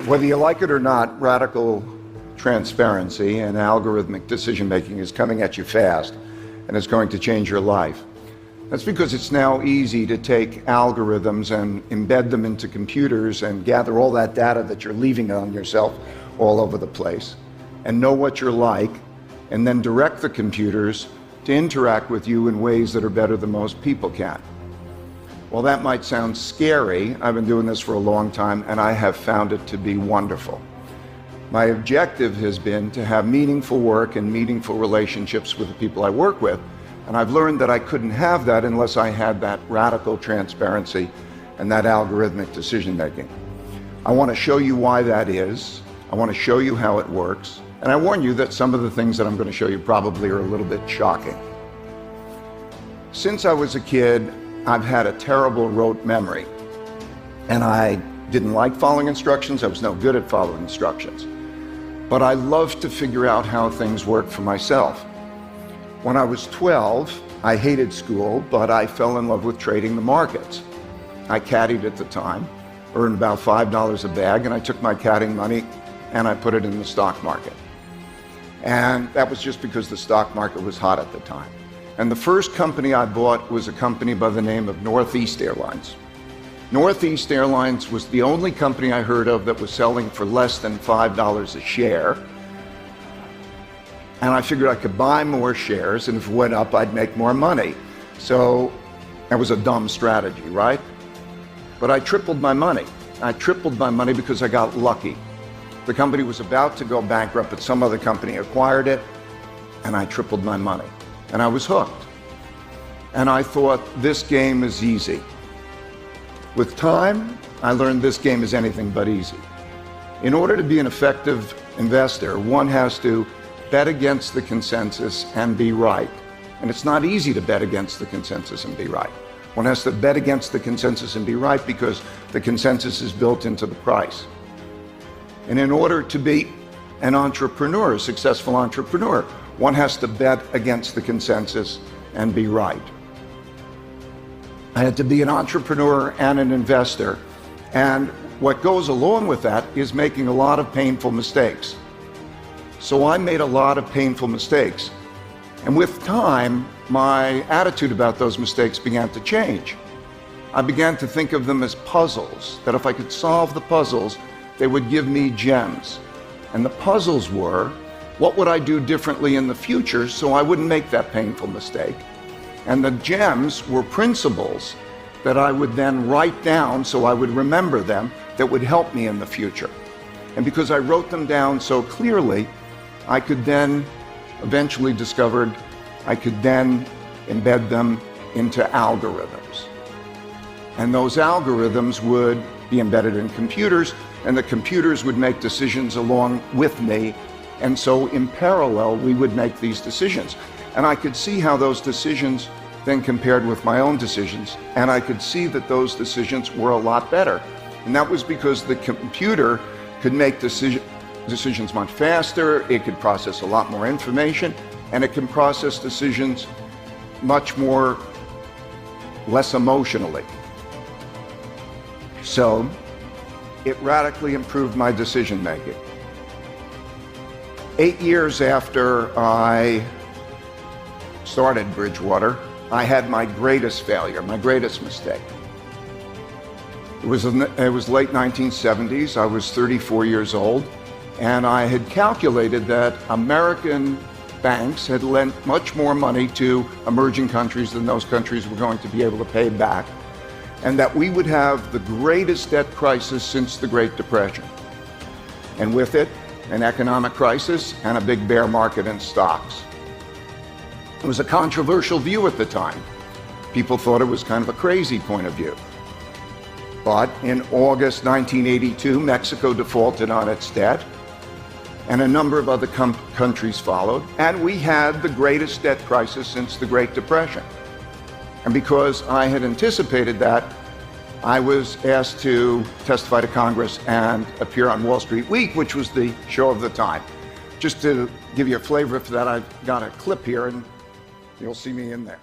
Whether you like it or not, radical transparency and algorithmic decision-making is coming at you fast, and it's going to change your life. That's because it's now easy to take algorithms and embed them into computers and gather all that data that you're leaving on yourself all over the place, and know what you're like, and then direct the computers to interact with you in ways that are better than most people can. Well, that might sound scary. I've been doing this for a long time, and I have found it to be wonderful. My objective has been to have meaningful work and meaningful relationships with the people I work with, and I've learned that I couldn't have that unless I had that radical transparency and that algorithmic decision-making. I want to show you why that is. I want to show you how it works, and I warn you that some of the things that I'm going to show you probably are a little bit shocking. Since I was a kid, I've had a terrible rote memory, and I didn't like following instructions. I was no good at following instructions. But I loved to figure out how things worked for myself. When I was 12, I hated school, but I fell in love with trading the markets. I caddied at the time, earned about $5 a bag, and I took my caddying money and I put it in the stock market. And that was just because the stock market was hot at the time. And the first company I bought was a company by the name of Northeast Airlines. Northeast Airlines was the only company I heard of that was selling for less than $5 a share. And I figured I could buy more shares, and if it went up, I'd make more money. So that was a dumb strategy, right? But I tripled my money. I tripled my money because I got lucky. The company was about to go bankrupt, but some other company acquired it, and I tripled my money. And I was hooked. And I thought, this game is easy. With time, I learned this game is anything but easy. In order to be an effective investor, one has to bet against the consensus and be right. And it's not easy to bet against the consensus and be right. One has to bet against the consensus and be right because the consensus is built into the price. And in order to be an entrepreneur, a successful entrepreneur, one has to bet against the consensus and be right. I had to be an entrepreneur and an investor. And what goes along with that is making a lot of painful mistakes. So I made a lot of painful mistakes. And with time, my attitude about those mistakes began to change. I began to think of them as puzzles, that if I could solve the puzzles, they would give me gems. And the puzzles were, what would I do differently in the future so I wouldn't make that painful mistake? And the gems were principles that I would then write down so I would remember them that would help me in the future. And because I wrote them down so clearly, I could then eventually discovered I could then embed them into algorithms. And those algorithms would be embedded in computers, and the computers would make decisions along with me. And so in parallel, we would make these decisions. And I could see how those decisions then compared with my own decisions. And I could see that those decisions were a lot better. And that was because the computer could make decisions much faster, it could process a lot more information, and it can process decisions much more less emotionally. So it radically improved my decision making. 8 years after I started Bridgewater, I had my greatest failure, my greatest mistake. It was late 1970s, I was 34 years old, and I had calculated that American banks had lent much more money to emerging countries than those countries were going to be able to pay back, and that we would have the greatest debt crisis since the Great Depression. And with it, an economic crisis and a big bear market in stocks. It was a controversial view at the time. People thought it was kind of a crazy point of view. But in August 1982, Mexico defaulted on its debt, and a number of other countries followed, and we had the greatest debt crisis since the Great Depression. And because I had anticipated that, I was asked to testify to Congress and appear on Wall Street Week, which was the show of the time. Just to give you a flavor for that, I've got a clip here, and you'll see me in there.